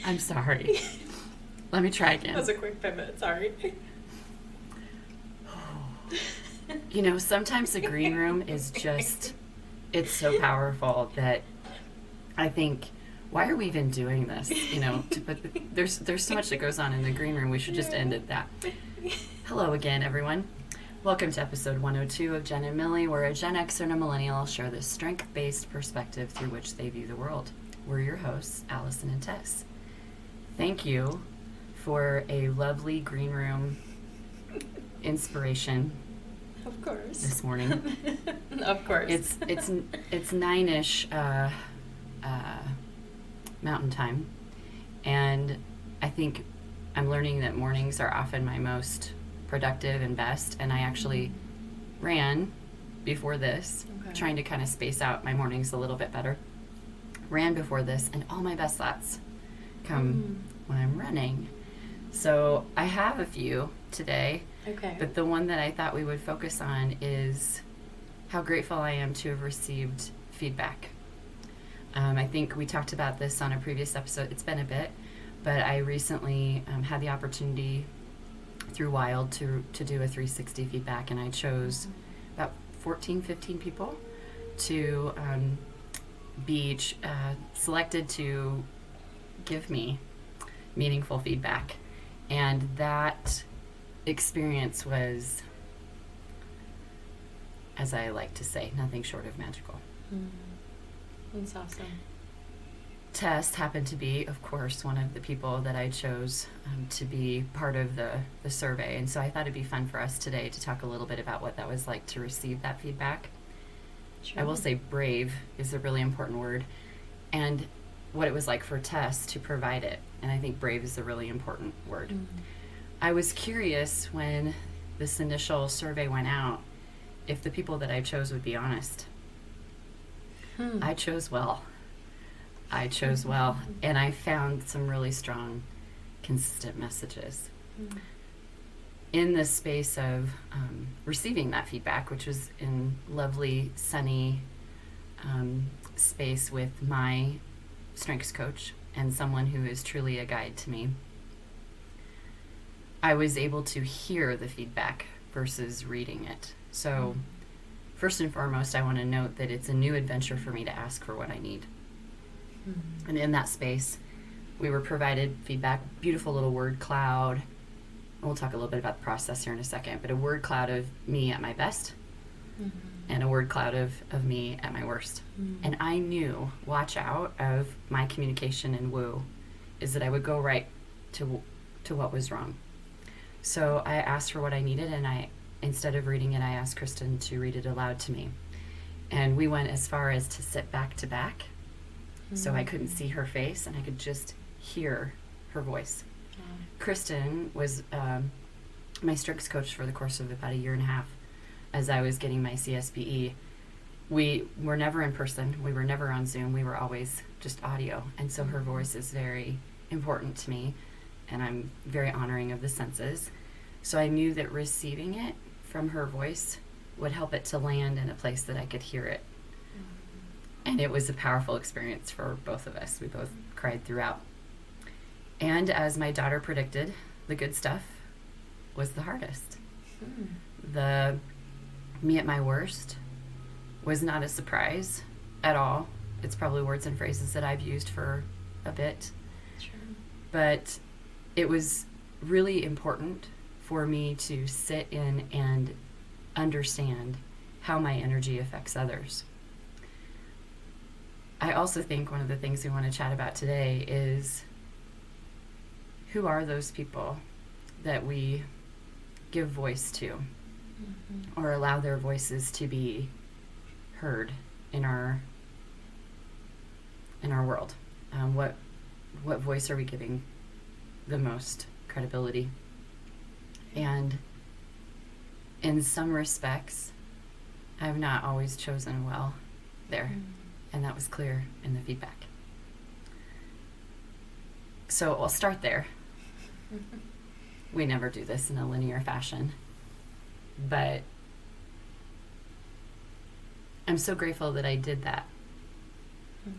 I'm sorry. Let me try again. That was a quick pivot, sorry. You know, sometimes the green room is just, it's so powerful that I think, why are we even doing this? You know, but there's so much that goes on in the green room. We should just end at that. Hello again, everyone. Welcome to episode 102 of Genn and Millie, where a Gen Xer and a millennial share the strength-based perspective through which they view the world. We're your hosts, Allison and Tess. Thank you for a lovely green room inspiration. Of course. This morning. Of course. It's 9-ish mountain time, and I think I'm learning that mornings are often my most productive and best, and I actually ran before this, trying to kind of space out my mornings a little bit better. Ran before this, and all my best thoughts come when I'm running. So I have a few today. Okay. But the one that I thought we would focus on is how grateful I am to have received feedback. I think we talked about this on a previous episode. It's been a bit, but I recently had the opportunity through Wild to do a 360 feedback, and I chose about 14, 15 people to be selected to give me meaningful feedback. And that experience was, as I like to say, nothing short of magical. That's awesome. Tess happened to be, of course, one of the people that I chose to be part of the survey. And so I thought it'd be fun for us today to talk a little bit about what that was like to receive that feedback. Sure. I will say brave is a really important word, and what it was like for Tess to provide it. And I think brave is a really important word. I was curious when this initial survey went out if the people that I chose would be honest. I chose well. And I found some really strong, consistent messages. In the space of receiving that feedback, which was in lovely, sunny space with my strengths coach and someone who is truly a guide to me, I was able to hear the feedback versus reading it. So first and foremost, I want to note that it's a new adventure for me to ask for what I need. And in that space, we were provided feedback, beautiful little word cloud. We'll talk a little bit about the process here in a second, but a word cloud of me at my best and a word cloud of me at my worst. And I knew, watch out of my communication and woo, is that I would go right to what was wrong. So I asked for what I needed, and instead of reading it, I asked Kristen to read it aloud to me. And we went as far as to sit back to back, so I couldn't see her face, and I could just hear her voice. Kristen was my strengths coach for the course of about a year and a half as I was getting my CSBE. We were never in person. We were never on Zoom. We were always just audio. And so her voice is very important to me, and I'm very honoring of the senses. So I knew that receiving it from her voice would help it to land in a place that I could hear it. And it was a powerful experience for both of us. We both cried throughout. And as my daughter predicted, the good stuff was the hardest. The me at my worst was not a surprise at all. It's probably words and phrases that I've used for a bit. Sure. But it was really important for me to sit in and understand how my energy affects others. I also think one of the things we want to chat about today is who are those people that we give voice to or allow their voices to be heard in our world. What voice are we giving the most credibility? And in some respects, I've not always chosen well there. And that was clear in the feedback. So I'll start there. We never do this in a linear fashion. But I'm so grateful that I did that.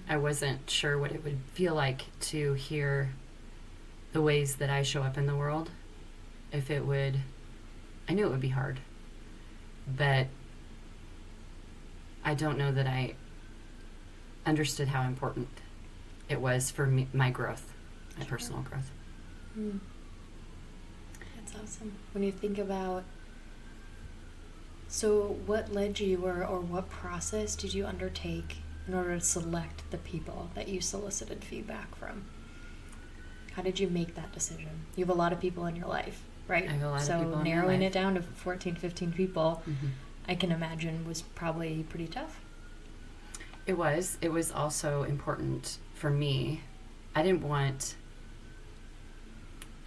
I wasn't sure what it would feel like to hear the ways that I show up in the world, if it would, I knew it would be hard, but I don't know that I understood how important it was for me, my growth, my personal growth. Mm. That's awesome. When you think about, so what led you or what process did you undertake in order to select the people that you solicited feedback from? How did you make that decision? You have a lot of people in your life, right? I have a lot so of people in my narrowing life. it down to 14, 15 people, Mm-hmm. I can imagine was probably pretty tough. It was. It was also important for me. I didn't want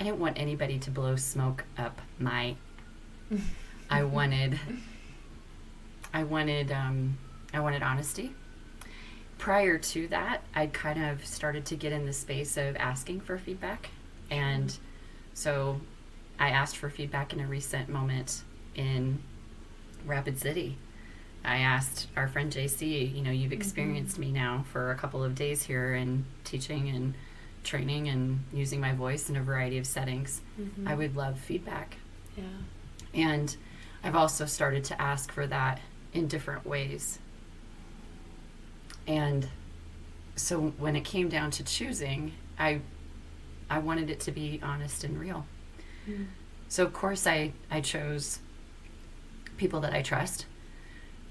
anybody to blow smoke up my. I wanted honesty. Prior to that, I'd kind of started to get in the space of asking for feedback, and so I asked for feedback in a recent moment in Rapid City. I asked our friend JC, you've experienced me now for a couple of days here and teaching and training and using my voice in a variety of settings. Mm-hmm. I would love feedback. Yeah. And I've also started to ask for that in different ways. And so when it came down to choosing, I wanted it to be honest and real. Mm. So of course I chose people that I trust,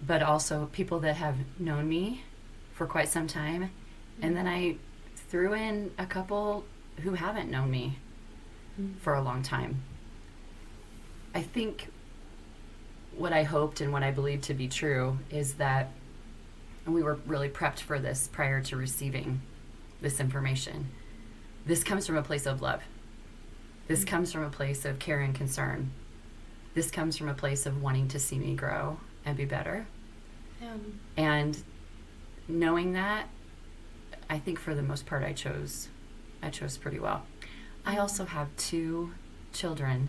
but also people that have known me for quite some time. And then I threw in a couple who haven't known me for a long time. I think what I hoped and what I believed to be true is that, and we were really prepped for this prior to receiving this information, this comes from a place of love. This comes from a place of care and concern. This comes from a place of wanting to see me grow and be better. Yeah. And knowing that, I think for the most part I chose pretty well. I also have 2 children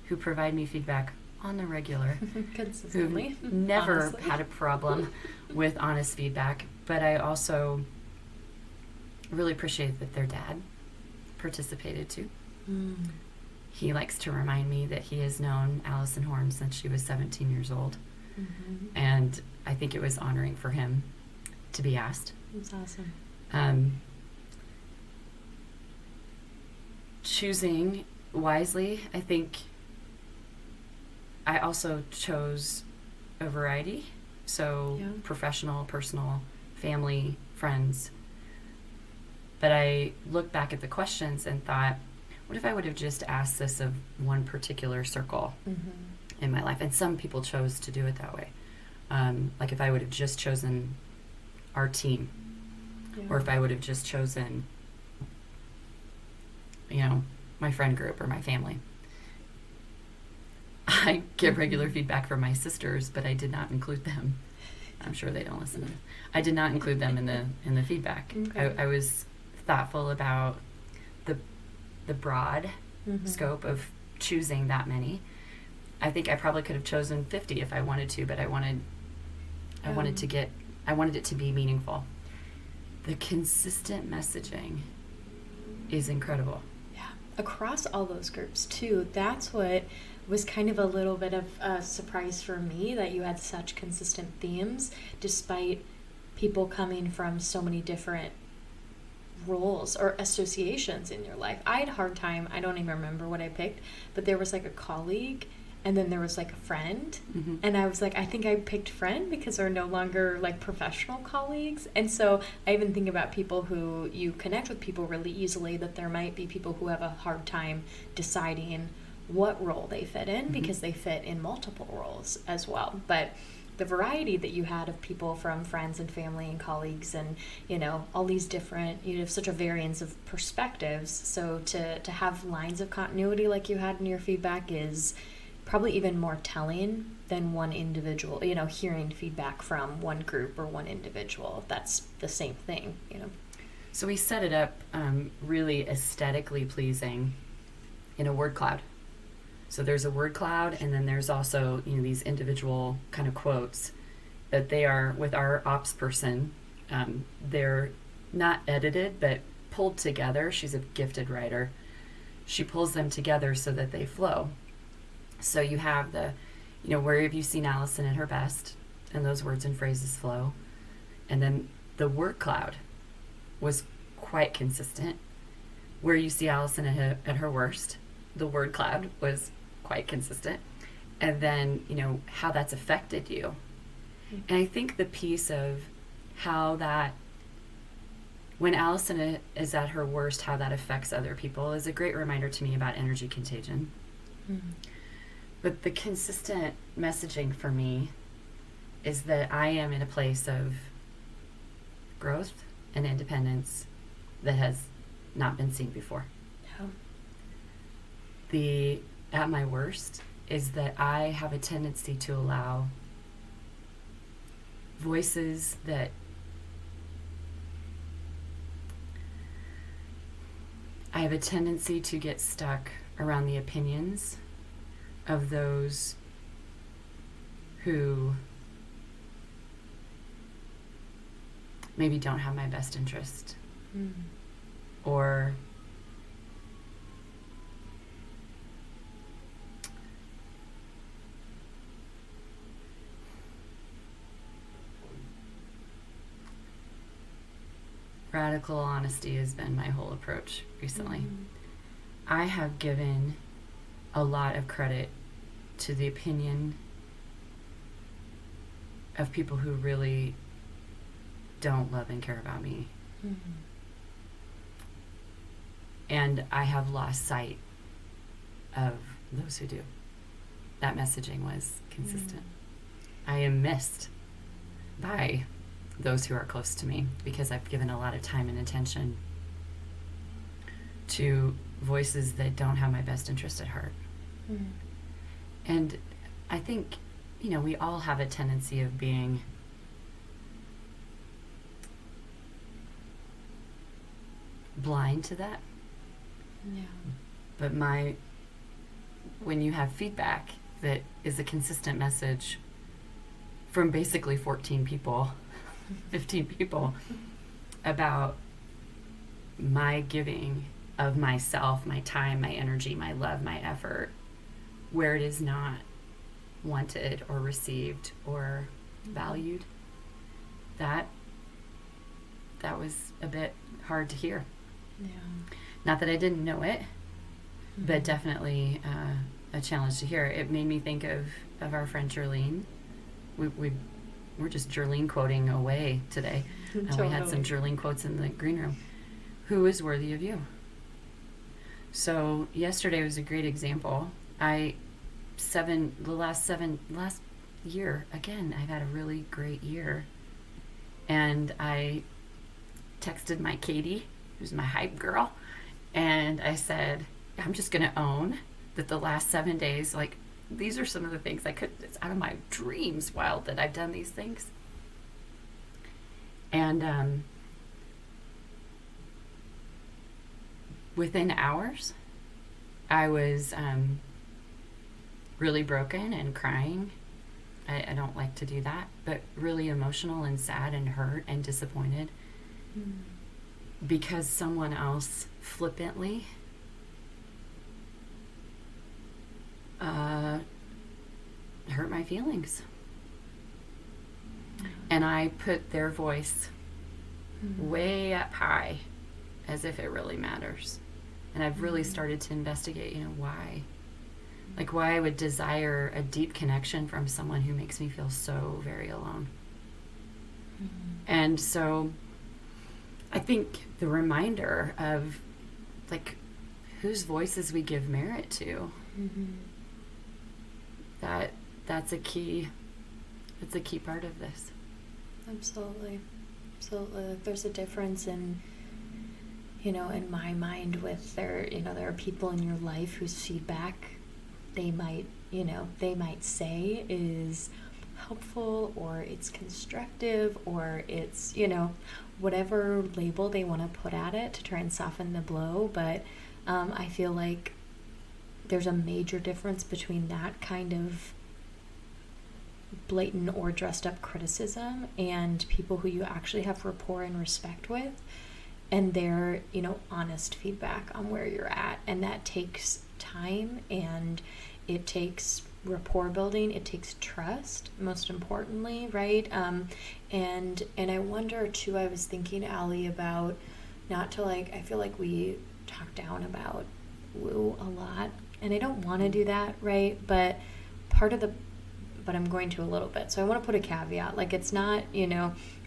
who provide me feedback on the regular, Consistently. who've never Honestly. had a problem with honest feedback, but I also really appreciate that their dad participated too. Mm. He likes to remind me that he has known Allison Horn since she was 17 years old. Mm-hmm. And I think it was honoring for him to be asked. That's awesome. Choosing wisely, I think I also chose a variety. So Yeah. professional, personal, family, friends. But I looked back at the questions and thought, what if I would have just asked this of one particular circle Mm-hmm. in my life? And some people chose to do it that way. Like if I would have just chosen our team, Yeah. or if I would have just chosen, my friend group or my family. I get regular feedback from my sisters, but I did not include them. I'm sure they don't listen to this. I did not include them in the feedback. Okay. I was thoughtful about the broad Mm-hmm. scope of choosing that many. I think I probably could have chosen 50 if I wanted to, but I wanted it to be meaningful. The consistent messaging is incredible. Yeah, across all those groups too. That's what was kind of a little bit of a surprise for me, that you had such consistent themes despite people coming from so many different roles or associations in your life. I had a hard time, I don't even remember what I picked, but there was like a colleague and then there was like a friend. Mm-hmm. And I was like, I think I picked friend because they're no longer like professional colleagues. And so I even think about people who you connect with people really easily, that there might be people who have a hard time deciding what role they fit in, Mm-hmm. because they fit in multiple roles as well. But the variety that you had of people from friends and family and colleagues and, all these different, you have such a variance of perspectives. So to have lines of continuity like you had in your feedback is probably even more telling than one individual, hearing feedback from one group or one individual. That's the same thing, So we set it up really aesthetically pleasing in a word cloud. So there's a word cloud, and then there's also these individual kind of quotes that they are with our ops person. They're not edited, but pulled together. She's a gifted writer, she pulls them together so that they flow. So you have the, where have you seen Allison at her best? And those words and phrases flow. And then the word cloud was quite consistent. Where you see Allison at her worst, the word cloud was quite consistent. And then, how that's affected you. And I think the piece of how that, when Allison is at her worst, how that affects other people is a great reminder to me about energy contagion. Mm-hmm. But the consistent messaging for me is that I am in a place of growth and independence that has not been seen before. No. At my worst is that I have a tendency to allow voices that I have a tendency to get stuck around the opinions of those who maybe don't have my best interest, or radical honesty has been my whole approach recently. I have given a lot of credit to the opinion of people who really don't love and care about me. And I have lost sight of those who do. That messaging was consistent. I am missed by those who are close to me because I've given a lot of time and attention to voices that don't have my best interest at heart. And I think, we all have a tendency of being blind to that. Yeah. But when you have feedback that is a consistent message from basically 14 people, 15 people, about my giving of myself, my time, my energy, my love, my effort, where it is not wanted or received or valued, that was a bit hard to hear. Yeah. Not that I didn't know it, but definitely a challenge to hear. It made me think of our friend Jerlene. We're just Jerlene quoting away today. Totally. We had some Jerlene quotes in the green room. Who is worthy of you? So yesterday was a great example. Last year, again, I've had a really great year. And I texted my Katie, who's my hype girl, and I said, I'm just going to own that the last 7 days, these are some of the things it's out of my dreams wild that I've done these things. And within hours, I was really broken and crying. I don't like to do that, but really emotional and sad and hurt and disappointed because someone else flippantly hurt my feelings. And I put their voice way up high as if it really matters. And I've really started to investigate, why. Why I would desire a deep connection from someone who makes me feel so very alone. And so I think the reminder of whose voices we give merit to, that's a key part of this. Absolutely. There's a difference in my mind with there are people in your life whose feedback they might say is helpful, or it's constructive, or it's, whatever label they want to put at it to try and soften the blow. But I feel like there's a major difference between that kind of blatant or dressed up criticism and people who you actually have rapport and respect with. and their, honest feedback on where you're at. And that takes time, and it takes rapport building, it takes trust, most importantly, right? And I wonder too, I was thinking, Allie, about not to I feel like we talk down about woo a lot, and I don't want to do that, right? But I'm going to a little bit. So I want to put a caveat, it's not,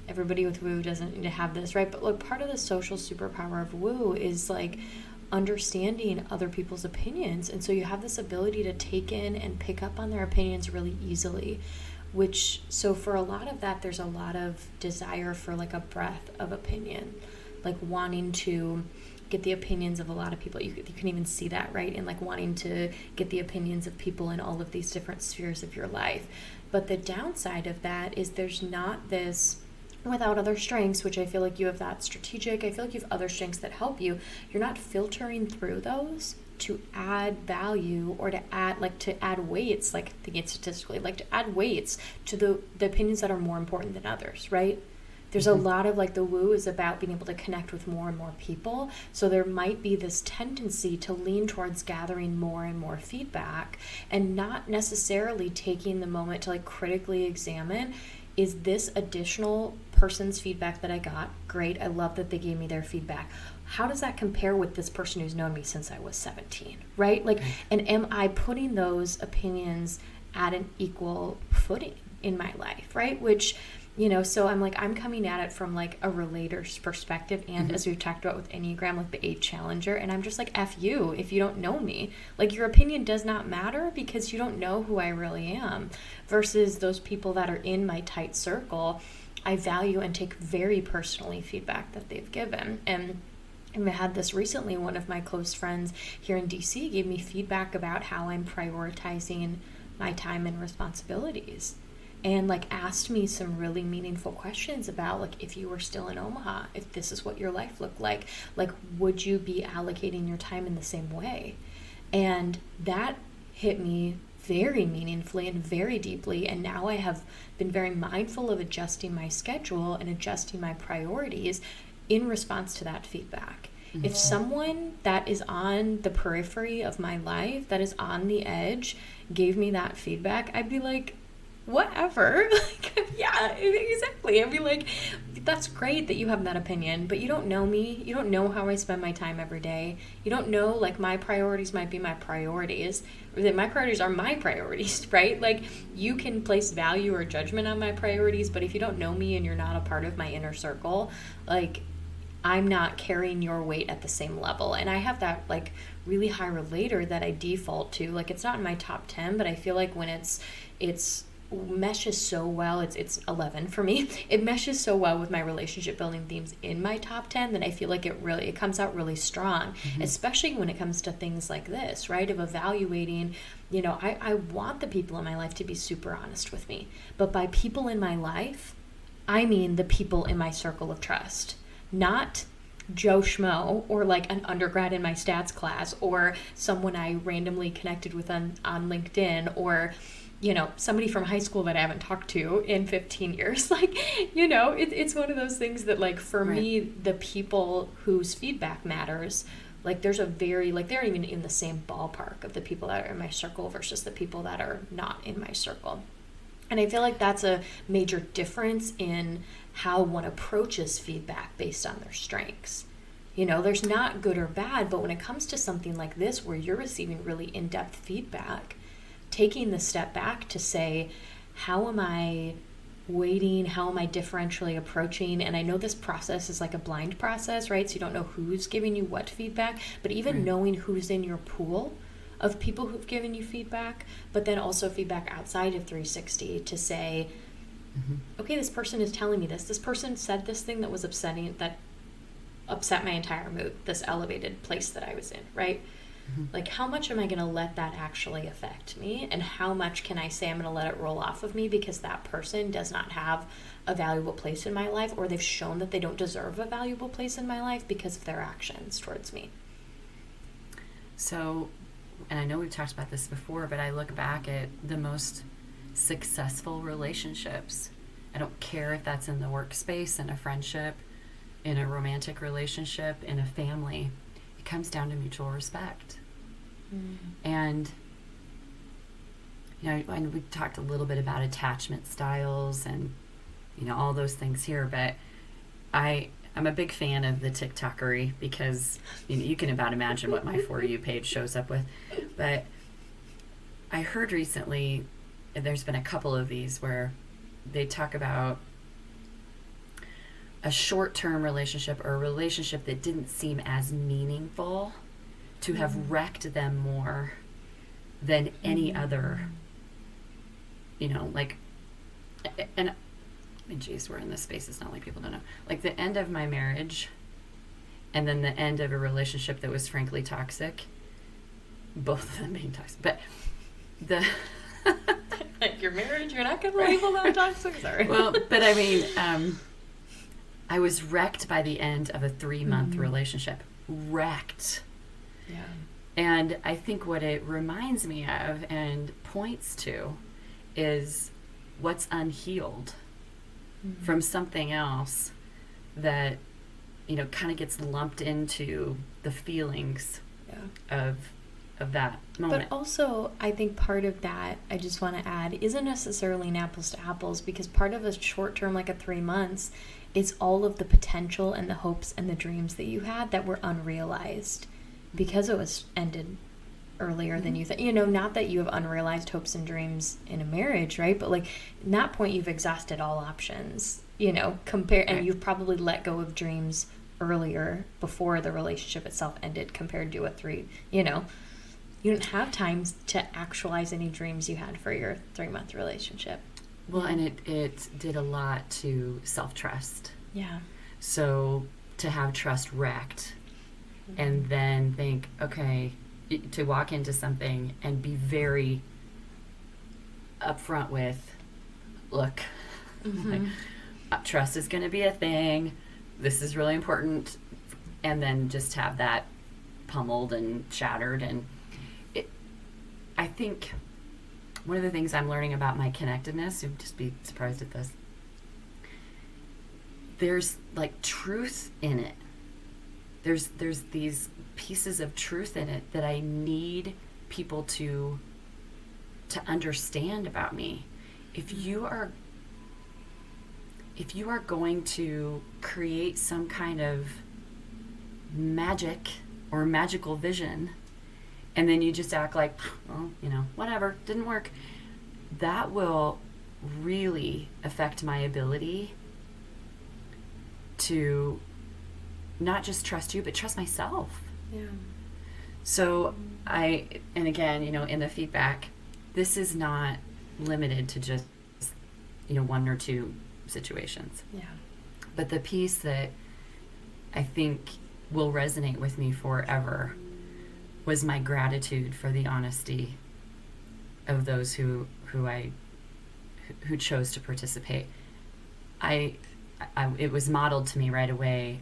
everybody with woo doesn't need to have this, right? But part of the social superpower of woo is understanding other people's opinions. And so you have this ability to take in and pick up on their opinions really easily, so for a lot of that, there's a lot of desire for a breadth of opinion, wanting to get the opinions of a lot of people. You can even see that, right? And wanting to get the opinions of people in all of these different spheres of your life. But the downside of that is there's not this, without other strengths, which I feel like you have that strategic, I feel like you have other strengths that help you. You're not filtering through those to add value or to add weights, thinking statistically, to add weights to the opinions that are more important than others, right? There's a lot of the woo is about being able to connect with more and more people. So there might be this tendency to lean towards gathering more and more feedback and not necessarily taking the moment to critically examine, is this additional person's feedback that I got great? I love that they gave me their feedback. How does that compare with this person who's known me since I was 17, right? And am I putting those opinions at an equal footing in my life, right? Which, so I'm coming at it from a relator's perspective, and as we've talked about with Enneagram, the 8 Challenger, and I'm just F you if you don't know me. Your opinion does not matter because you don't know who I really am. Versus those people that are in my tight circle, I value and take very personally feedback that they've given. And I had this recently. One of my close friends here in DC gave me feedback about how I'm prioritizing my time and responsibilities, and asked me some really meaningful questions about if you were still in Omaha, if this is what your life looked like, would you be allocating your time in the same way? And that hit me very meaningfully and very deeply. And now I have been very mindful of adjusting my schedule and adjusting my priorities in response to that feedback. Mm-hmm. If someone that is on the periphery of my life, that is on the edge, gave me that feedback, I'd be whatever. Yeah, exactly. I'd be that's great that you have that opinion, but you don't know me. You don't know how I spend my time every day. You don't know, my priorities might be my priorities, or that my priorities are my priorities, right? You can place value or judgment on my priorities, but if you don't know me and you're not a part of my inner circle, I'm not carrying your weight at the same level. And I have that really high relator that I default to. It's not in my top 10, but I feel when it's meshes so well, it's 11 for me. It meshes so well with my relationship building themes in my top 10 that I feel it comes out really strong, especially when it comes to things like this, right? Of evaluating, I want the people in my life to be super honest with me. But by people in my life, I mean the people in my circle of trust, not Joe Schmo or an undergrad in my stats class or someone I randomly connected with on LinkedIn or somebody from high school that I haven't talked to in 15 years. It's one of those things that for right. me, the people whose feedback matters, there's a very, they're even in the same ballpark of the people that are in my circle versus the people that are not in my circle. And I feel that's a major difference in how one approaches feedback based on their strengths. There's not good or bad, but when it comes to something like this where you're receiving really in-depth feedback, taking the step back to say, how am I weighting? How am I differentially approaching? And I know this process is a blind process, right? So you don't know who's giving you what feedback, but even knowing who's in your pool of people who've given you feedback, but then also feedback outside of 360 to say, okay, this person is telling me this. This person said this thing that was upsetting, that upset my entire mood, this elevated place that I was in, right? How much am I going to let that actually affect me? And how much can I say I'm going to let it roll off of me because that person does not have a valuable place in my life, or they've shown that they don't deserve a valuable place in my life because of their actions towards me? So, and I know we've talked about this before, but I look back at the most successful relationships. I don't care if that's in the workspace, in a friendship, in a romantic relationship, in a family, it comes down to mutual respect. And, you know, and we talked a little bit about attachment styles and, you know, all those things here, but I'm a big fan of the TikTokery because, you know, you can about imagine what my For You page shows up with. But I heard recently, there's been a couple of these where they talk about a short-term relationship or a relationship that didn't seem as meaningful to have wrecked them more than any other, you know, like, and I mean, geez, we're in this space, it's not like people don't know. Like the end of my marriage and then the end of a relationship that was frankly toxic, both of them being toxic, but the... Like your marriage, you're not going to label that toxic? Sorry. Well, but I mean, I was wrecked by the end of a 3-month relationship. Wrecked. Yeah. And I think what it reminds me of and points to is what's unhealed from something else that, you know, kind of gets lumped into the feelings of that moment. But also, I think part of that, I just want to add, isn't necessarily an apples to apples, because part of a short term, like a 3 months, is all of the potential and the hopes and the dreams that you had that were unrealized because it was ended earlier than you thought. You know, not that you have unrealized hopes and dreams in a marriage, right? But like in that point, you've exhausted all options, you know, and you've probably let go of dreams earlier before the relationship itself ended compared to you know, you didn't have time to actualize any dreams you had for your 3-month relationship. Well, and it did a lot to self-trust. Yeah. So to have trust wrecked and then think, okay, to walk into something and be very upfront with, look, trust is going to be a thing. This is really important. And then just have that pummeled and shattered. And I think one of the things I'm learning about my connectedness, you'd just be surprised at this, there's like truth in it. There's these pieces of truth in it that I need people to understand about me. If you are going to create some kind of magic or magical vision, and then you just act like, oh, you know, whatever, didn't work, that will really affect my ability to not just trust you, but trust myself. Yeah. So and again, you know, in the feedback, this is not limited to just, you know, 1 or 2 situations. Yeah. But the piece that I think will resonate with me forever was my gratitude for the honesty of those who chose to participate. It was modeled to me right away.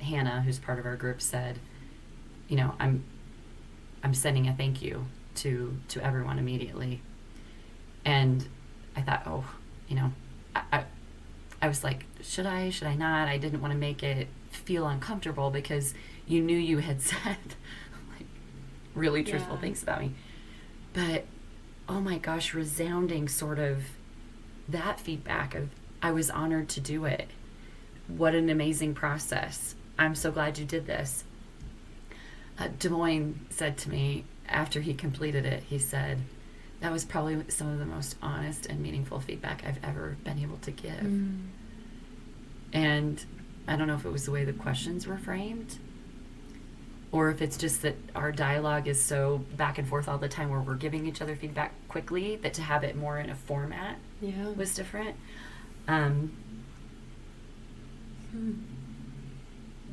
Hannah, who's part of our group, said, you know, I'm sending a thank you to everyone immediately. And I thought, oh, you know, I was like, should I not? I didn't want to make it feel uncomfortable because you knew you had said like really truthful things about me. But oh my gosh, resounding sort of that feedback of, I was honored to do it. What an amazing process. I'm so glad you did this. Des Moines said to me after he completed it, he said, that was probably some of the most honest and meaningful feedback I've ever been able to give. And I don't know if it was the way the questions were framed or if it's just that our dialogue is so back and forth all the time where we're giving each other feedback quickly, that to have it more in a format was different.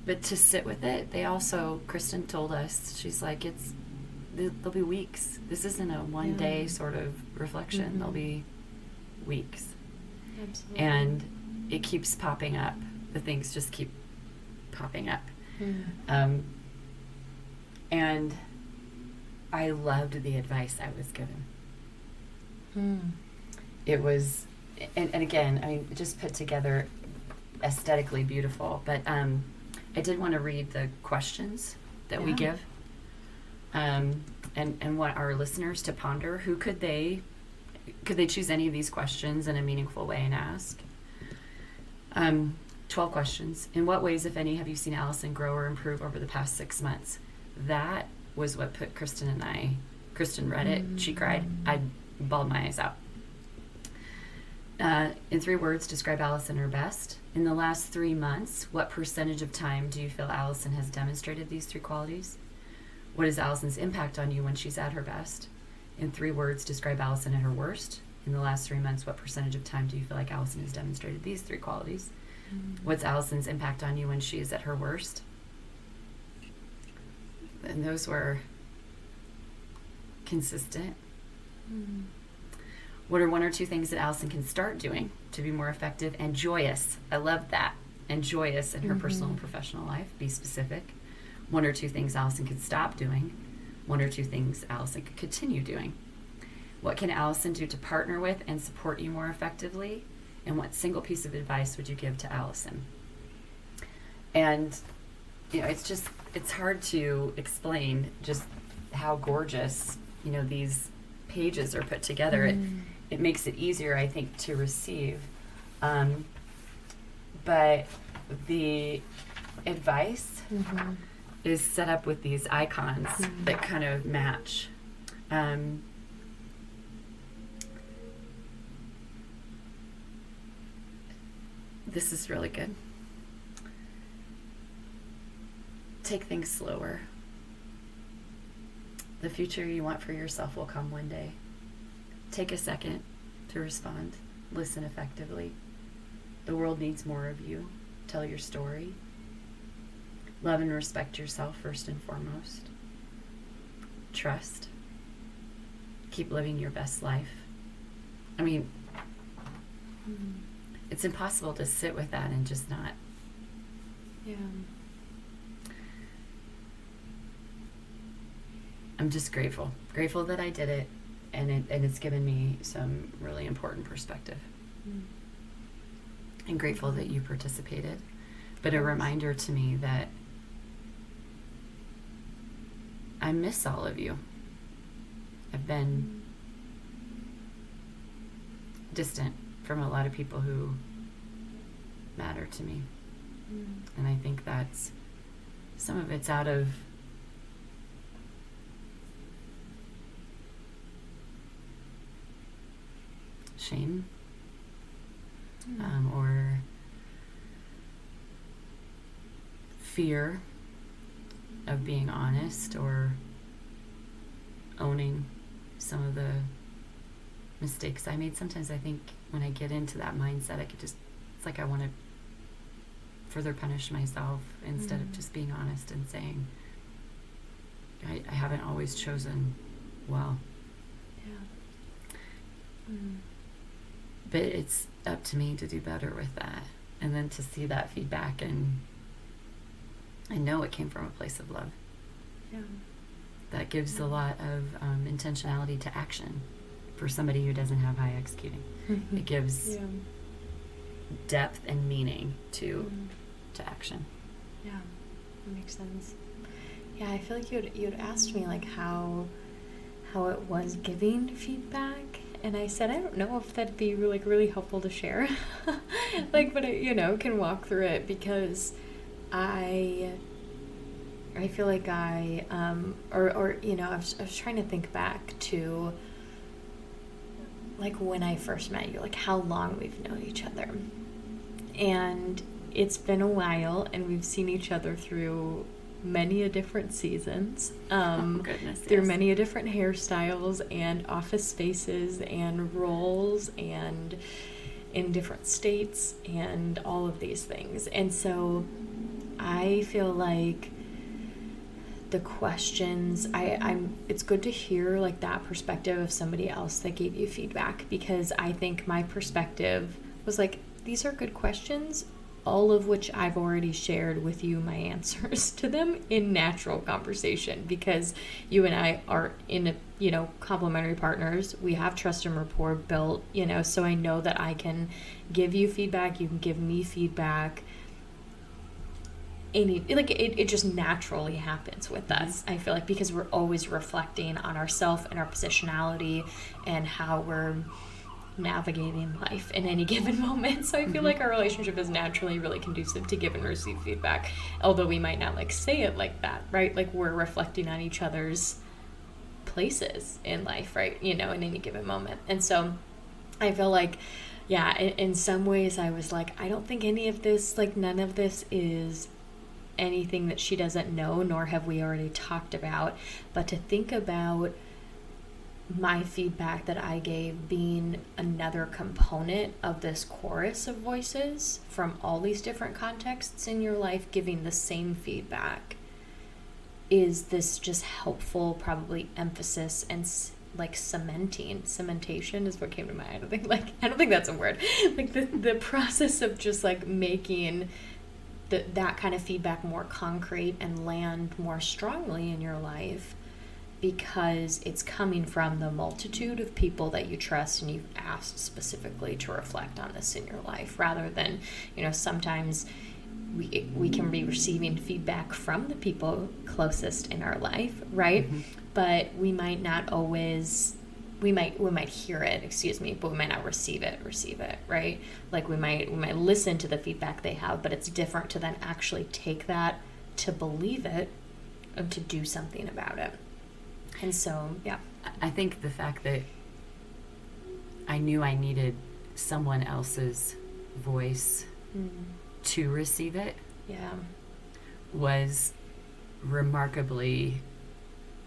But to sit with it, Kristen told us, she's like, there'll be weeks. This isn't a one-day sort of reflection. There'll be weeks. Absolutely. And it keeps popping up. The things just keep popping up. And I loved the advice I was given. It was, and again, I mean, just put together aesthetically beautiful. But I did want to read the questions that we give, and want our listeners to ponder. Who could they choose any of these questions in a meaningful way and ask? 12 questions. In what ways, if any, have you seen Allison grow or improve over the past 6 months? That was what put Kristen read it. She cried. I bawled my eyes out. In 3 words, describe Allison her best. In the last 3 months, what percentage of time do you feel Allison has demonstrated these 3 qualities? What is Allison's impact on you when she's at her best? In 3 words, describe Allison at her worst. In the last 3 months, what percentage of time do you feel like Allison has demonstrated these 3 qualities? What's Allison's impact on you when she is at her worst? And those were consistent. What are 1 or 2 things that Allison can start doing to be more effective and joyous? I love that. And joyous in her personal and professional life. Be specific. 1 or 2 things Allison could stop doing. 1 or 2 things Allison could continue doing. What can Allison do to partner with and support you more effectively? And what single piece of advice would you give to Allison? And, it's hard to explain just how gorgeous, these pages are put together. It makes it easier, I think, to receive. But the advice is set up with these icons that kind of match. This is really good. Take things slower. The future you want for yourself will come one day. Take a second to respond. Listen effectively. The world needs more of you. Tell your story. Love and respect yourself first and foremost. Trust. Keep living your best life. It's impossible to sit with that and just not. Yeah. I'm just grateful that I did it, and it's given me some really important perspective. And grateful that you participated, but a reminder to me that I miss all of you. I've been distant from a lot of people who matter to me. And I think that's, some of it's out of shame, or fear of being honest or owning some of the mistakes I made. Sometimes I think when I get into that mindset, it's like I want to further punish myself instead of just being honest and saying, I haven't always chosen well. Yeah. But it's up to me to do better with that. And then to see that feedback, and I know it came from a place of love. Yeah. That gives a lot of intentionality to action for somebody who doesn't have high executing. It gives depth and meaning to action. Yeah, that makes sense. Yeah, I feel like you'd asked me like how it was giving feedback, and I said I don't know if that'd be really helpful to share. But I, can walk through it, because I feel like I was trying to think back to like when I first met you, like how long we've known each other. And it's been a while, and we've seen each other through many a different seasons, through many a different hairstyles and office spaces and roles and in different states and all of these things. And so I feel like the questions, it's good to hear like that perspective of somebody else that gave you feedback, because I think my perspective was like, these are good questions, all of which I've already shared with you my answers to them in natural conversation, because you and I are in a, complementary partners. We have trust and rapport built, so I know that I can give you feedback, you can give me feedback. It just naturally happens with us. I feel like, because we're always reflecting on ourselves and our positionality and how we're navigating life in any given moment. So I feel like our relationship is naturally really conducive to give and receive feedback, although we might not say it like that, right? Like, we're reflecting on each other's places in life, right? In any given moment. And so I feel like, yeah, in some ways I was like, I don't think any of this, none of this is anything that she doesn't know, nor have we already talked about. But to think about my feedback that I gave being another component of this chorus of voices from all these different contexts in your life giving the same feedback, is this just helpful, probably, emphasis and cementation is what came to mind. I don't think that's a word. The process of just making that kind of feedback more concrete and land more strongly in your life, because it's coming from the multitude of people that you trust and you've asked specifically to reflect on this in your life, rather than, sometimes we can be receiving feedback from the people closest in our life, right? Mm-hmm. But we might not always, we might hear it, but we might not receive it, right? We might listen to the feedback they have, but it's different to then actually take that, to believe it, and to do something about it. And so, yeah. I think the fact that I knew I needed someone else's voice to receive it, was remarkably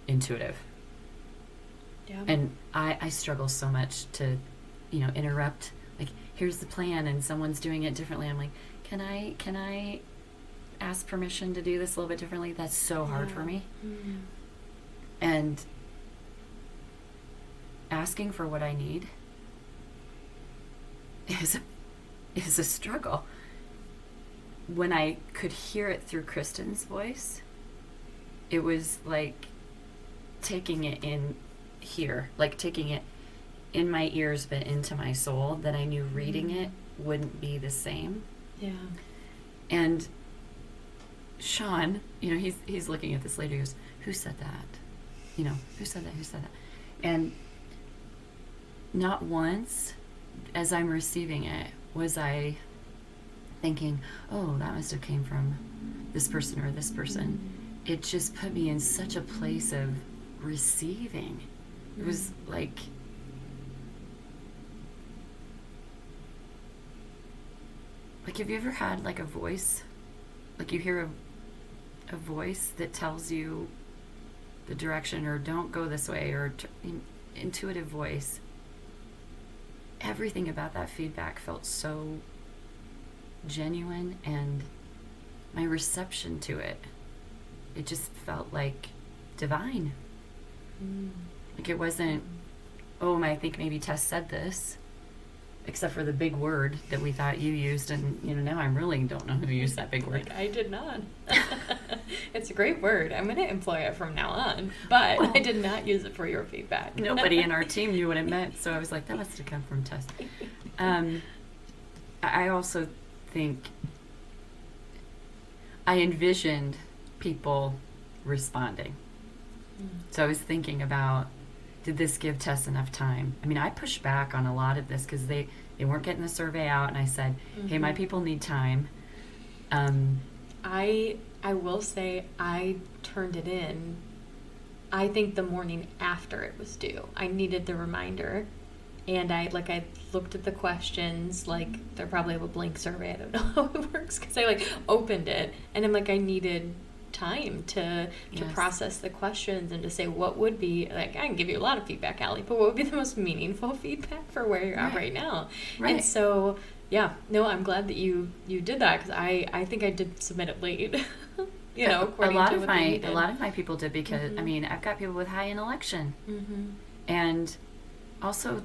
intuitive. Yeah. And I struggle so much to, interrupt. Here's the plan, and someone's doing it differently. I'm like, can I ask permission to do this a little bit differently? That's so hard for me. Mm. And asking for what I need is a struggle. When I could hear it through Kristen's voice, it was like taking it in here, taking it in my ears but into my soul, that I knew reading it wouldn't be the same. Yeah. And Sean, he's looking at this later, he goes, who said that? Who said that? And not once, as I'm receiving it, was I thinking, oh, that must have came from this person or this person. It just put me in such a place of receiving. It was have you ever had a voice, you hear a voice that tells you the direction, or don't go this way, or intuitive voice? Everything about that feedback felt so genuine, and my reception to it just felt divine. It wasn't, oh, I think maybe Tess said this, except for the big word that we thought you used, and now I really don't know who used that big word. I did not. It's a great word. I'm going to employ it from now on, but I did not use it for your feedback. Nobody in our team knew what it meant, so I was like, that must have come from Tess. I also think I envisioned people responding. So I was thinking about, did this give Tess enough time? I pushed back on a lot of this because they weren't getting the survey out, and I said, hey, my people need time. I will say I turned it in, I think, the morning after it was due. I needed the reminder, and I looked at the questions, they're probably a blank survey, I don't know how it works, because I opened it, and I'm I needed time to process the questions and to say what would be, I can give you a lot of feedback, Allie, but what would be the most meaningful feedback for where you're at right now. Right. And so, I'm glad that you did that, because I think I did submit it late. A lot of my people did, because I've got people with high intellection, and also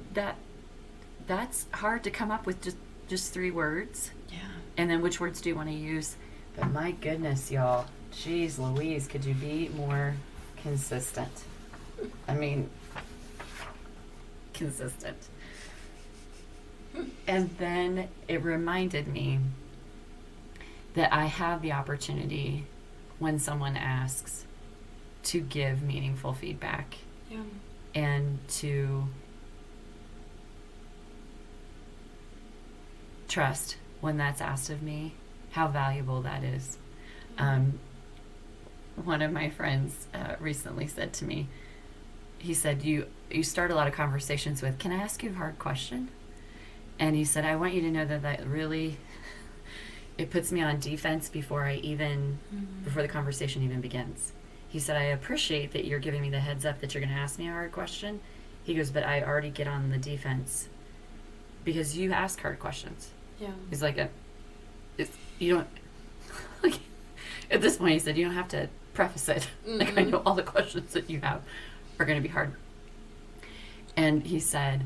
that's hard to come up with just 3 words. Yeah. And then which words do you want to use? But my goodness, y'all. Jeez Louise, could you be more consistent? I mean, consistent. And then it reminded me that I have the opportunity when someone asks to give meaningful feedback. Yeah. And to trust when that's asked of me, how valuable that is. One of my friends recently said to me, he said, you start a lot of conversations with, can I ask you a hard question? And he said, I want you to know that really, it puts me on defense before before the conversation even begins. He said, I appreciate that you're giving me the heads up that you're going to ask me a hard question. He goes, but I already get on the defense because you ask hard questions. Yeah. He's like, you don't, like, at this point, he said, you don't have to preface it. Mm-hmm. Like, I know all the questions that you have are going to be hard. And he said,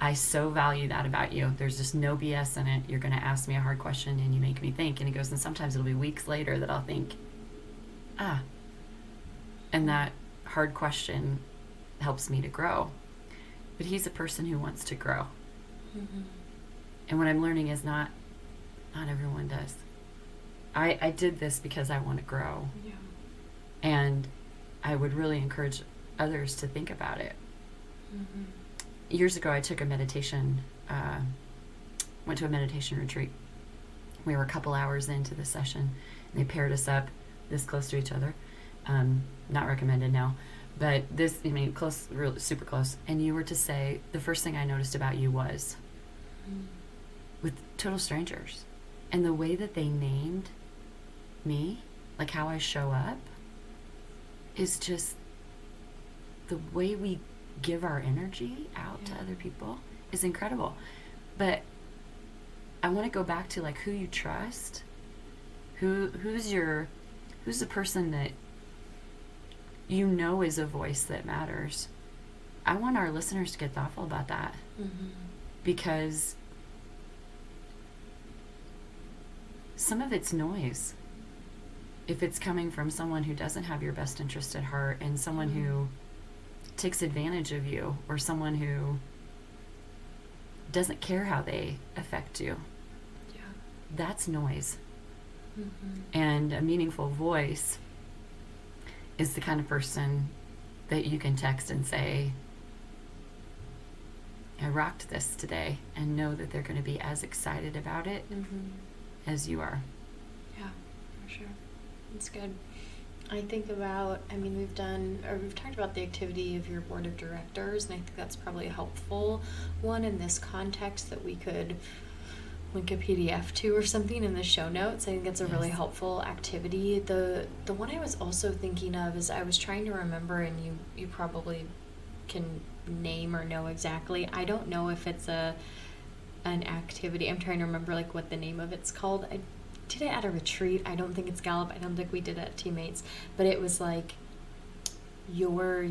I so value that about you. There's just no BS in it. You're going to ask me a hard question and you make me think. And he goes, and sometimes it'll be weeks later that I'll think, and that hard question helps me to grow. But he's a person who wants to grow. Mm-hmm. And what I'm learning is not everyone does. I did this because I want to grow. Yeah. And I would really encourage others to think about it. Mm-hmm. Years ago, I took a meditation, went to a meditation retreat. We were a couple hours into the session, and they paired us up this close to each other. Not recommended now, but this, close, really super close. And you were to say, the first thing I noticed about you was, with total strangers, and the way that they named me, like how I show up, is just the way we give our energy out to other people is incredible. But I want to go back to like who you trust, who's the person that you know is a voice that matters. I want our listeners to get thoughtful about that. Mm-hmm. Because some of it's noise. If it's coming from someone who doesn't have your best interest at heart, and someone who takes advantage of you, or someone who doesn't care how they affect you, that's noise. Mm-hmm. And a meaningful voice is the kind of person that you can text and say, I rocked this today, and know that they're going to be as excited about it as you are. Yeah, for sure. That's good. I think about, we've talked about the activity of your board of directors, and I think that's probably a helpful one in this context that we could link a PDF to or something in the show notes. I think it's a really helpful activity. The one I was also thinking of is I was trying to remember, and you probably can name or know exactly. I don't know if it's an activity. I'm trying to remember like what the name of it's called. I did it at a retreat. I don't think it's Gallup. I don't think we did it at Teammates. But it was like you're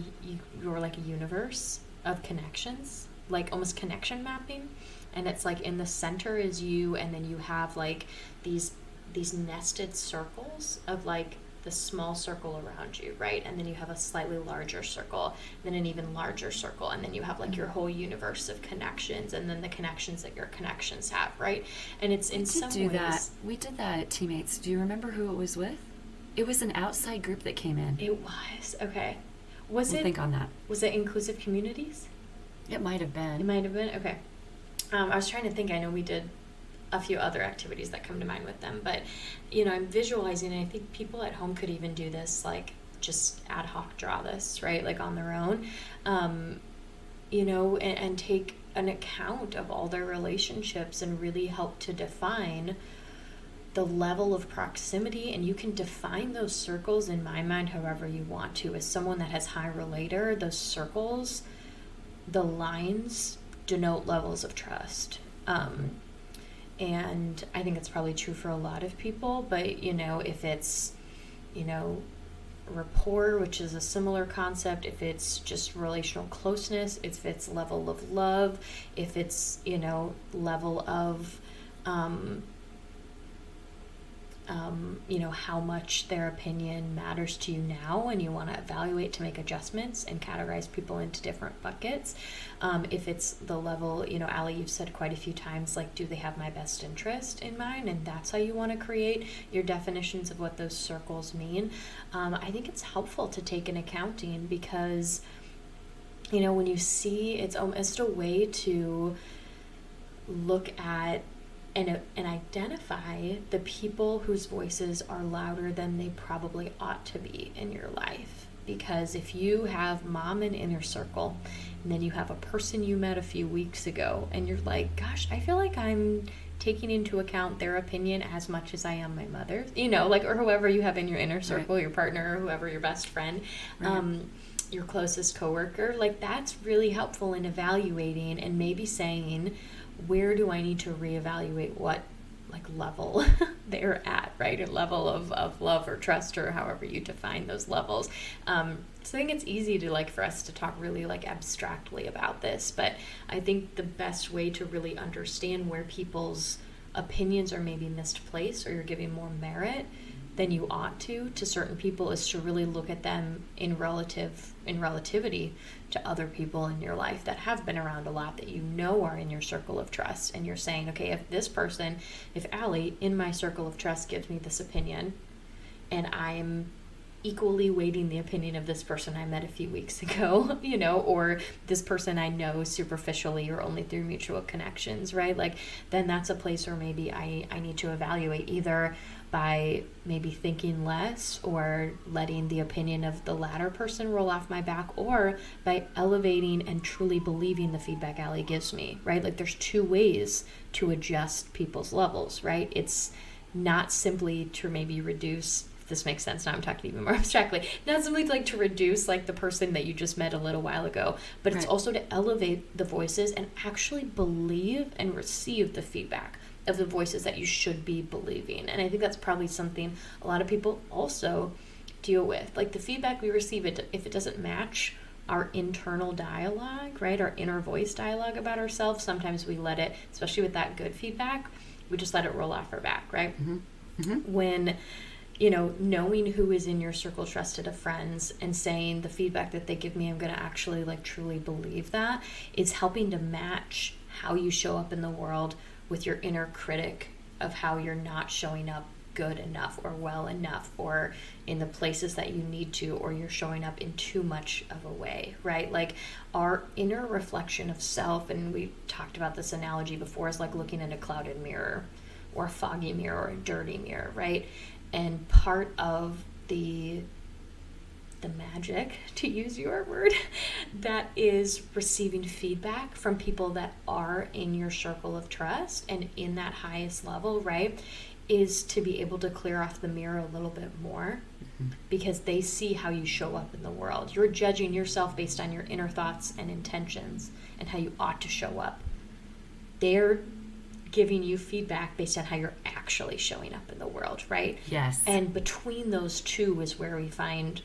like a universe of connections, like almost connection mapping. And it's like in the center is you, and then you have like these nested circles of like the small circle around you, right? And then you have a slightly larger circle, then an even larger circle, and then you have like your whole universe of connections, and then the connections that your connections have, right? And it's in some ways... We did that at Teammates. Do you remember who it was with? It was an outside group that came in. It was, okay. We'll think on that. Was it Inclusive Communities? It might have been. It might have been, okay. I was trying to think. I know we did a few other activities that come to mind with them, but I'm visualizing, and I think people at home could even do this, like just ad hoc draw this, right, like on their own, and take an account of all their relationships and really help to define the level of proximity. And you can define those circles in my mind however you want to. As someone that has high relator, those circles, the lines denote levels of trust. And I think it's probably true for a lot of people, but if it's rapport, which is a similar concept, if it's just relational closeness, if it's level of love, if it's level of how much their opinion matters to you now, and you want to evaluate to make adjustments and categorize people into different buckets. If it's the level, Allie, you've said quite a few times, like, do they have my best interest in mind? And that's how you want to create your definitions of what those circles mean. I think it's helpful to take an accounting, because, when you see, it's almost a way to look at and identify the people whose voices are louder than they probably ought to be in your life. Because if you have mom in inner circle, and then you have a person you met a few weeks ago, and you're like, gosh, I feel like I'm taking into account their opinion as much as I am my mother's, or whoever you have in your inner circle, right. Your partner, or whoever, your best friend, right. Your closest coworker, that's really helpful in evaluating and maybe saying, where do I need to reevaluate what level they're at, right? A level of love or trust, or however you define those levels. So I think it's easy to for us to talk really abstractly about this, but I think the best way to really understand where people's opinions are maybe misplaced, or you're giving more merit than you ought to certain people, is to really look at them in relativity to other people in your life that have been around a lot, that are in your circle of trust. And you're saying, okay, if Allie in my circle of trust gives me this opinion, and I'm equally weighting the opinion of this person I met a few weeks ago, or this person I know superficially or only through mutual connections, right? Then that's a place where maybe I need to evaluate, either by maybe thinking less or letting the opinion of the latter person roll off my back, or by elevating and truly believing the feedback Allie gives me, right? There's two ways to adjust people's levels, right? It's not simply to maybe reduce, if this makes sense, now I'm talking even more abstractly, not simply to reduce the person that you just met a little while ago, but it's also to elevate the voices and actually believe and receive the feedback of the voices that you should be believing. And I think that's probably something a lot of people also deal with. The feedback we receive, if it doesn't match our internal dialogue, right, our inner voice dialogue about ourselves, sometimes we let it, especially with that good feedback, we just let it roll off our back, right? Mm-hmm. Mm-hmm. When, knowing who is in your circle trusted of friends and saying the feedback that they give me, I'm going to actually truly believe that, is helping to match how you show up in the world with your inner critic of how you're not showing up good enough or well enough, or in the places that you need to, or you're showing up in too much of a way, right? Our inner reflection of self, and we talked about this analogy before, is looking at a clouded mirror or a foggy mirror or a dirty mirror, right? And part of the magic, to use your word, that is receiving feedback from people that are in your circle of trust and in that highest level, right, is to be able to clear off the mirror a little bit more, because they see how you show up in the world. You're judging yourself based on your inner thoughts and intentions and how you ought to show up. They're giving you feedback based on how you're actually showing up in the world, right? Yes. And between those two is where we find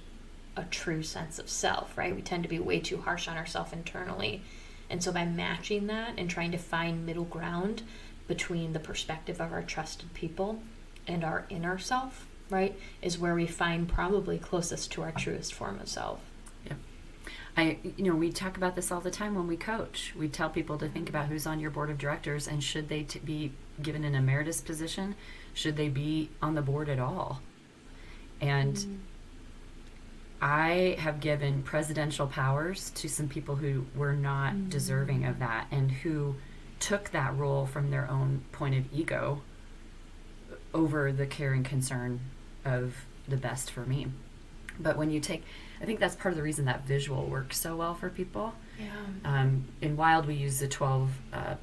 a true sense of self, right? We tend to be way too harsh on ourselves internally. And so by matching that and trying to find middle ground between the perspective of our trusted people and our inner self, right, is where we find probably closest to our truest form of self. Yeah. We talk about this all the time when we coach. We tell people to think about who's on your board of directors, and should they be given an emeritus position? Should they be on the board at all? And I have given presidential powers to some people who were not deserving of that, and who took that role from their own point of ego over the care and concern of the best for me. But when you I think that's part of the reason that visual works so well for people. Yeah. In Wild, we use the 12,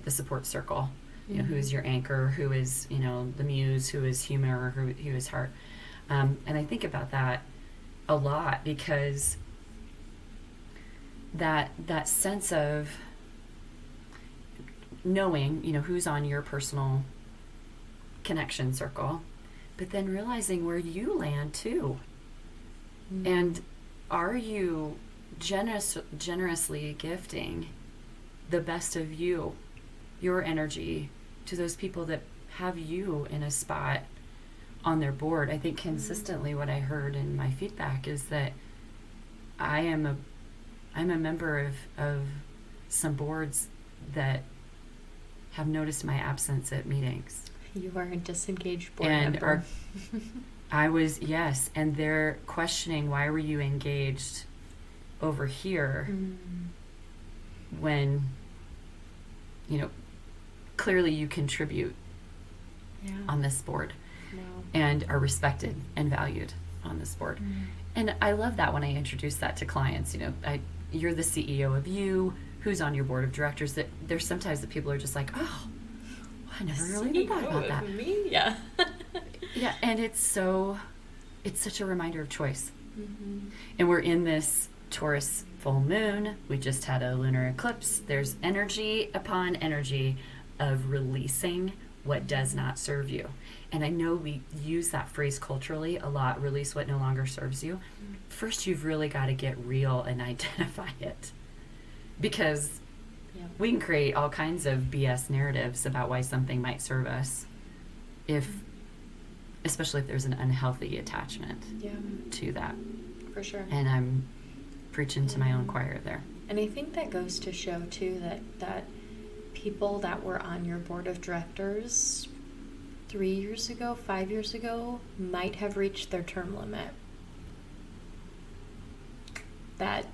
the support circle. Who is your anchor, who is, the muse, who is humor, who is heart. And I think about that a lot, because that sense of knowing, who's on your personal connection circle, but then realizing where you land too. And are you generously gifting the best of you, your energy, to those people that have you in a spot on their board, I think consistently what I heard in my feedback is that I'm a member of some boards that have noticed my absence at meetings. You are a disengaged board And member. Yes, and they're questioning, why were you engaged over here when, clearly you contribute on this board and are respected and valued on this board. And I love that when I introduce that to clients. You're the CEO of you, who's on your board of directors. That there's sometimes that people are just like, oh, I never really even thought about that. Me? Yeah. Yeah, and it's such a reminder of choice. And we're in this Taurus full moon. We just had a lunar eclipse. There's energy upon energy of releasing what does not serve you. And I know we use that phrase culturally a lot, release what no longer serves you. First, you've really got to get real and identify it. Because we can create all kinds of BS narratives about why something might serve us, especially if there's an unhealthy attachment to that. For sure. And I'm preaching to my own choir there. And I think that goes to show, too, that people that were on your board of directors 3 years ago, 5 years ago, might have reached their term limit. That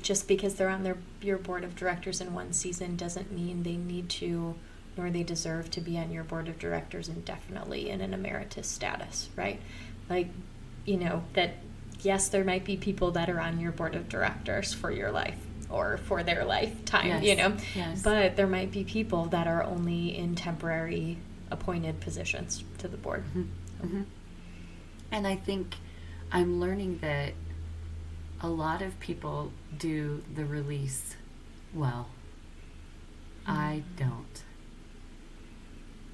just because they're on your board of directors in one season doesn't mean they need to, nor they deserve to be on your board of directors indefinitely in an emeritus status, right? Like, that yes, there might be people that are on your board of directors for your life or for their lifetime, Yes. But there might be people that are only in temporary appointed positions to the board. And I think I'm learning that a lot of people do the release well. I don't.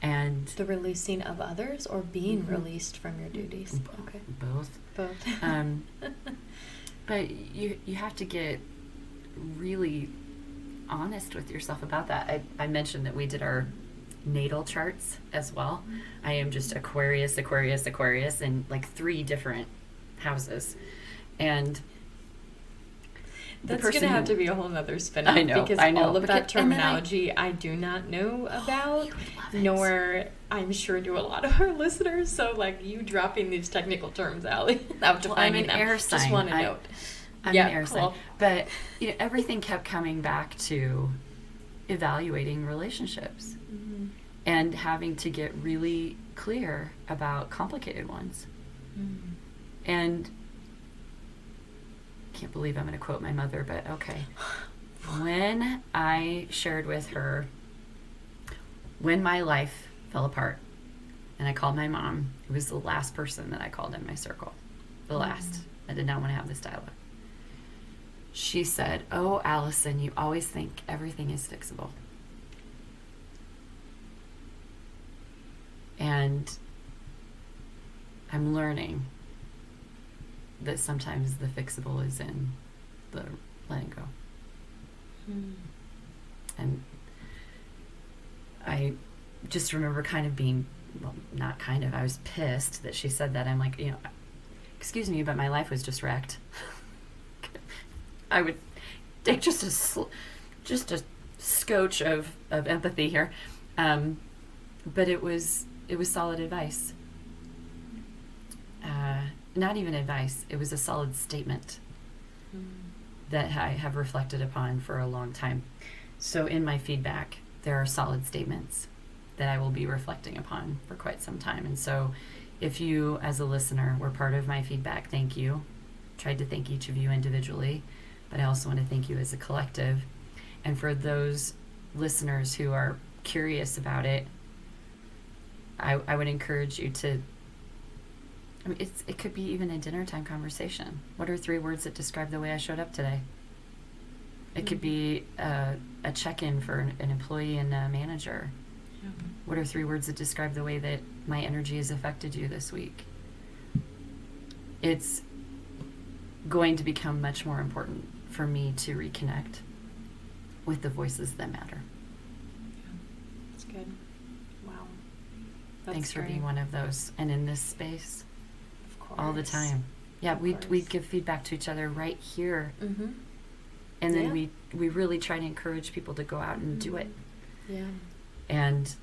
And the releasing of others or being released from your duties? Okay. Both. But you have to get really honest with yourself about that. I mentioned that we did our natal charts as well. I am just Aquarius, in like 3 different houses. And that's going to have to be a whole nother spin-off. I know. Because all of that terminology I do not know about, nor I'm sure do a lot of our listeners. So, you dropping these technical terms, Allie, without defining them. I'm an air sign. Just want to note. I'm an air sign. But everything kept coming back to evaluating relationships and having to get really clear about complicated ones. And I can't believe I'm going to quote my mother, but okay. When I shared with her when my life fell apart and I called my mom, it was the last person that I called in my circle. The last. I did not want to have this dialogue. She said, "Oh, Allison, you always think everything is fixable." And I'm learning that sometimes the fixable is in the letting go. And I just remember I was pissed that she said that. I'm like, excuse me, but my life was just wrecked. I would take just a scotch of empathy here. But it was solid advice. Not even advice. It was a solid statement that I have reflected upon for a long time. So in my feedback, there are solid statements that I will be reflecting upon for quite some time. And so if you, as a listener, were part of my feedback, thank you. Tried to thank each of you individually, but I also want to thank you as a collective. And for those listeners who are curious about it, I would encourage you to, it could be even a dinner time conversation. What are 3 words that describe the way I showed up today? It could be a check-in for an employee and a manager. What are 3 words that describe the way that my energy has affected you this week? It's going to become much more important for me to reconnect with the voices that matter. That's good. Wow. Thanks for great. being one of those. And in this space, Of course. all the time. Yeah, Of we course. give feedback to each other right here. Mm-hmm. And then Yeah. we really try to encourage people to go out and do it. Yeah. And,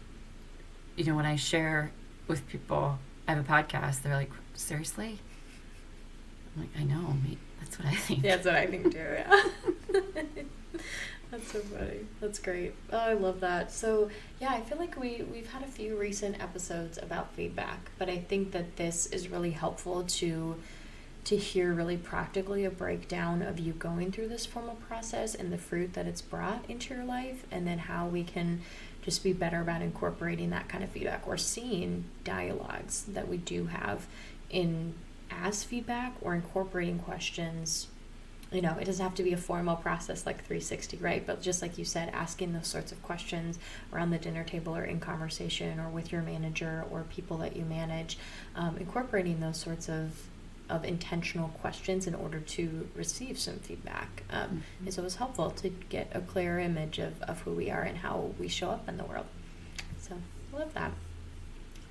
you know, when I share with people, I have a podcast, they're like, seriously? I'm like, I know, mate. That's what I think. Yeah, that's what I think too, yeah. That's so funny. That's great. Oh, I love that. So, yeah, I feel like we've had a few recent episodes about feedback, but I think that this is really helpful to hear really practically a breakdown of you going through this formal process and the fruit that it's brought into your life, and then how we can just be better about incorporating that kind of feedback or seeing dialogues that we do have in as feedback, or incorporating questions. You know, it doesn't have to be a formal process like 360, right? But just like you said, asking those sorts of questions around the dinner table or in conversation or with your manager or people that you manage, incorporating those sorts of intentional questions in order to receive some feedback is always helpful to get a clearer image of who we are and how we show up in the world. So I love that.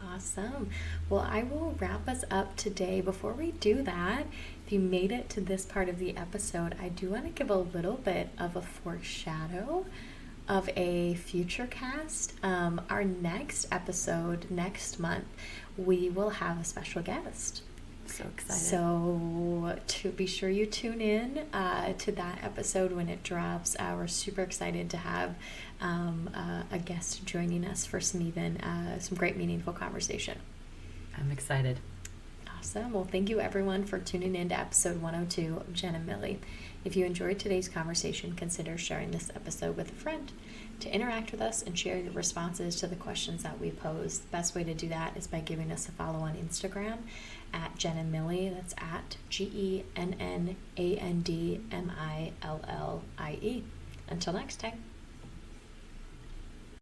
Awesome. Well, I will wrap us up today. Before we do that, if you made it to this part of the episode, I do want to give a little bit of a foreshadow of a future cast. Our next episode next month, we will have a special guest. So excited. So to be sure you tune in to that episode when it drops. We're super excited to have a guest joining us for some great meaningful conversation. I'm excited. Awesome. Well, thank you everyone for tuning in to episode 102 of Genn and Millie. If you enjoyed today's conversation, consider sharing this episode with a friend. To interact with us and share your responses to the questions that we pose, the best way to do that is by giving us a follow on Instagram at Genn and Millie. That's at GENNANDMILLIE. Until next time.